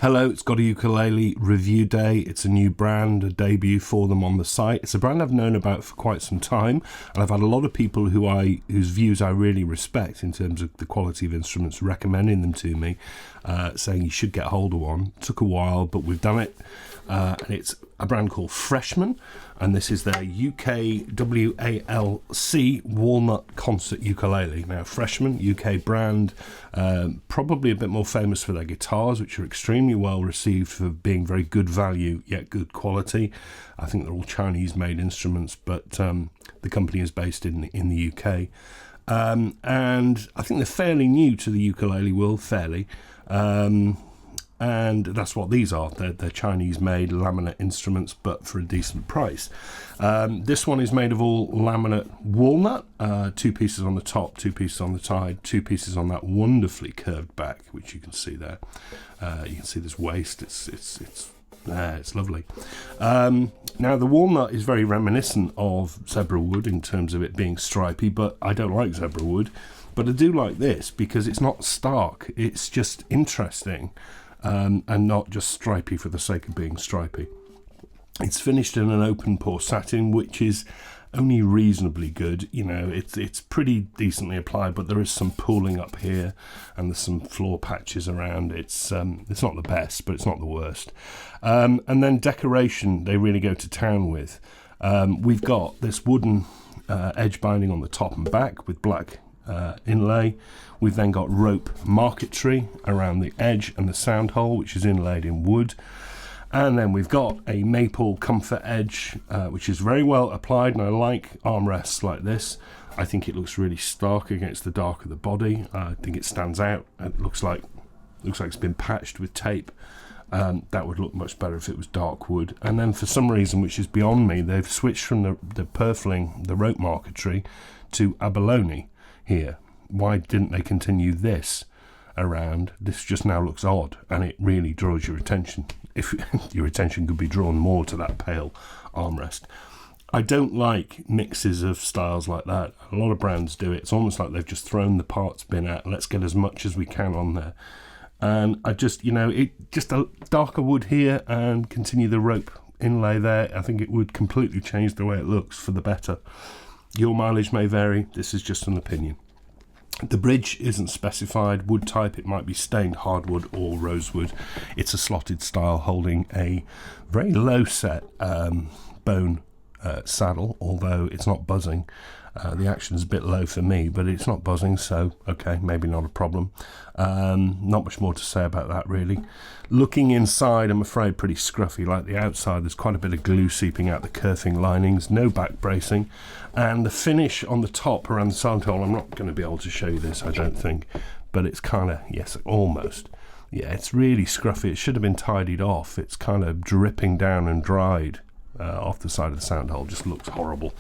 Hello, it's GotAUkulele review day. It's a new brand, a debut for them on the site. It's a brand I've known about for quite some time, and I've had a lot of people whose views I really respect in terms of the quality of instruments recommending them to me, saying you should get hold of one. It took a while, but we've done it, and it's a brand called Freshman, and this is their UKWAL walnut concert ukulele. Now, Freshman, UK brand, probably a bit more famous for their guitars, which are extremely well received for being very good value yet good quality. I think they're all Chinese-made instruments, but the company is based in the UK, and I think they're fairly new to the ukulele world, and that's what these are. They're Chinese-made laminate instruments, but for a decent price. This one is made of all laminate walnut, 2 pieces on the top, 2 pieces on the side, 2 pieces on that wonderfully curved back, which you can see there. You can see this waist. It's lovely. Now, the walnut is very reminiscent of zebra wood in terms of it being stripy, but I don't like zebra wood. But I do like this because it's not stark. It's just interesting. And not just stripy for the sake of being stripy. It's finished in an open pore satin, which is only reasonably good. You know, it's pretty decently applied, but there is some pooling up here, and there's some floor patches around. It's not the best, but it's not the worst. And then decoration, they really go to town with. We've got this wooden edge binding on the top and back with black inlay. We've then got rope marquetry around the edge and the sound hole, which is inlaid in wood. And then we've got a maple comfort edge, which is very well applied, and I like armrests like this. I think it looks really stark against the dark of the body. I think it stands out. It looks like it's been patched with tape. That would look much better if it was dark wood. And then for some reason, which is beyond me, they've switched from the purfling, the rope marquetry, to abalone here. Why didn't they continue this around? This just now looks odd, and it really draws your attention. If your attention could be drawn more to that pale armrest. I don't like mixes of styles like that. A lot of brands do it. It's almost like they've just thrown the parts bin out and let's get as much as we can on there. And I just, just a darker wood here and continue the rope inlay there. I think it would completely change the way it looks for the better. Your mileage may vary. This is just an opinion. The bridge isn't specified wood type. It might be stained hardwood or rosewood. It's a slotted style holding a very low set bone saddle, although it's not buzzing. The action's a bit low for me, but it's not buzzing, so okay, maybe not a problem. Not much more to say about that, really. Looking inside, I'm afraid pretty scruffy. Like the outside, there's quite a bit of glue seeping out the kerfing linings, no back bracing, and the finish on the top around the sound hole, I'm not going to be able to show you this, I don't think, but it's kind of, yes, almost. Yeah, it's really scruffy. It should have been tidied off. It's kind of dripping down and dried off the side of the sound hole. Just looks horrible.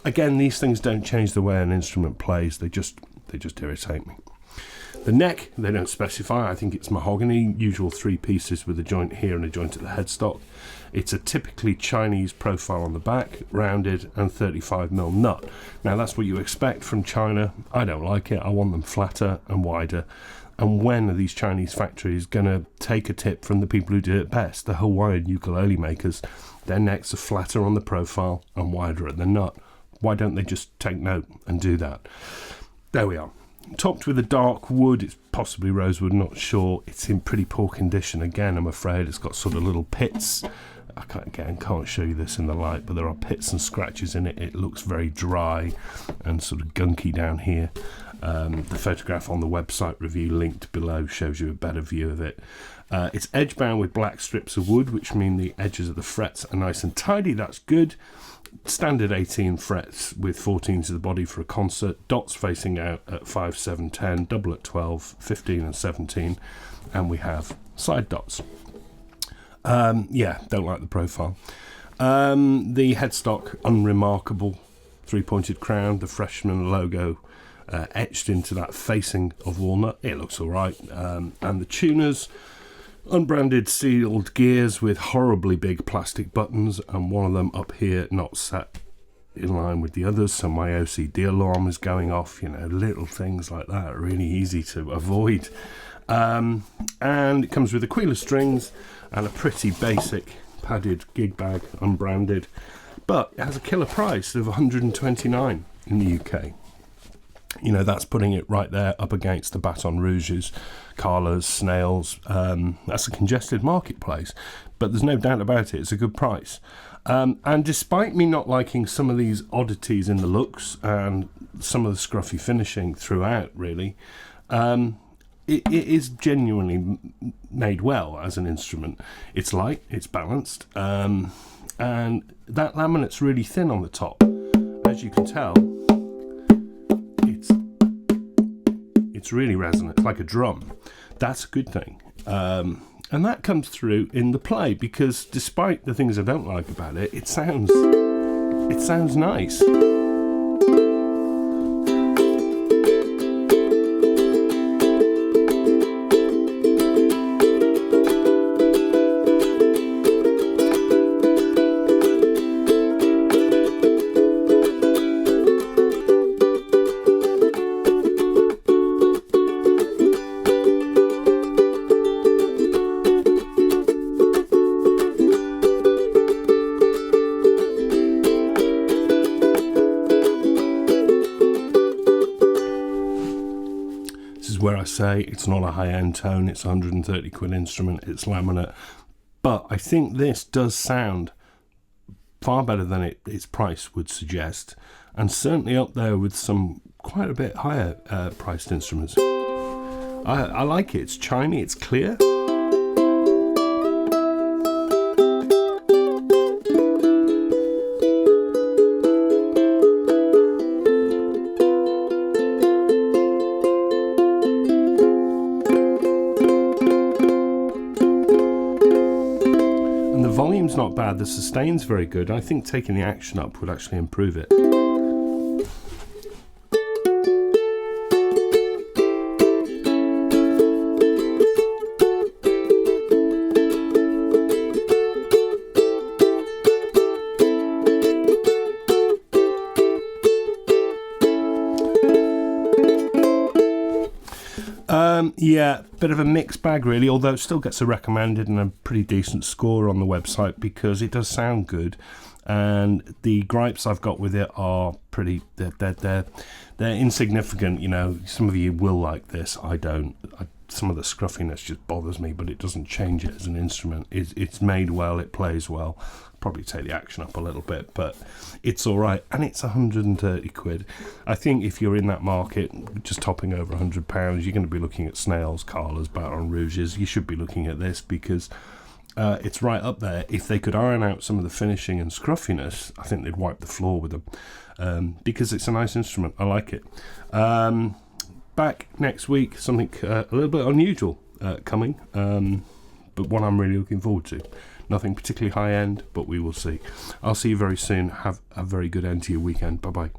Again, these things don't change the way an instrument plays. They just irritate me. The neck, they don't specify. I think it's mahogany, usual 3 pieces with a joint here and a joint at the headstock. It's a typically Chinese profile on the back, rounded and 35mm nut. Now, that's what you expect from China. I don't like it. I want them flatter and wider. And when are these Chinese factories going to take a tip from the people who do it best, the Hawaiian ukulele makers? Their necks are flatter on the profile and wider at the nut. Why don't they just take note and do that? There we are. Topped with a dark wood. It's possibly rosewood, not sure. It's in pretty poor condition. Again, I'm afraid it's got sort of little pits. I can't show you this in the light, but there are pits and scratches in it. It looks very dry and sort of gunky down here. The photograph on the website review linked below shows you a better view of it. It's edge bound with black strips of wood, which mean the edges of the frets are nice and tidy. That's good. Standard 18 frets with 14s of the body for a concert. Dots facing out at 5, 7, 10, double at 12, 15 and 17. And we have side dots. Don't like the profile. The headstock, unremarkable. 3-pointed crown, the Freshman logo etched into that facing of walnut. It looks all right. And the tuners, unbranded sealed gears with horribly big plastic buttons, and one of them up here not set in line with the others, so my OCD alarm is going off. Little things like that are really easy to avoid. And it comes with Aquila strings and a pretty basic padded gig bag, unbranded, but it has a killer price of $129 in the UK. You know, that's putting it right there up against the Baton Rouges, Carlas, Snails. That's a congested marketplace, but there's no doubt about it, it's a good price. And despite me not liking some of these oddities in the looks and some of the scruffy finishing throughout, really, it is genuinely made well as an instrument. It's light, it's balanced, and that laminate's really thin on the top. As you can tell, it's really resonant, like a drum. That's a good thing. And that comes through in the play, because despite the things I don't like about it, it sounds nice. Where I say it's not a high-end tone, it's a 130 quid instrument, it's laminate, but I think this does sound far better than its price would suggest, and certainly up there with some quite a bit higher priced instruments. I like it. It's chimey, it's clear. Volume's not bad, the sustain's very good. I think taking the action up would actually improve it. Yeah, bit of a mixed bag really, although it still gets a recommended and a pretty decent score on the website because it does sound good. And the gripes I've got with it are pretty, they're insignificant. You know, some of you will like this, I don't. Some of the scruffiness just bothers me, but it doesn't change it as an instrument. It's made well, it plays well. Probably take the action up a little bit, but it's all right. And it's 130 quid. I think if you're in that market, just topping over £100, you're going to be looking at Snails, Carlas, Baton Rouges. You should be looking at this because it's right up there. If they could iron out some of the finishing and scruffiness, I think they'd wipe the floor with them because it's a nice instrument. I like it. Back next week, something a little bit unusual coming, but one I'm really looking forward to. Nothing particularly high end, but we will see. I'll see you very soon. Have a very good end to your weekend. Bye bye.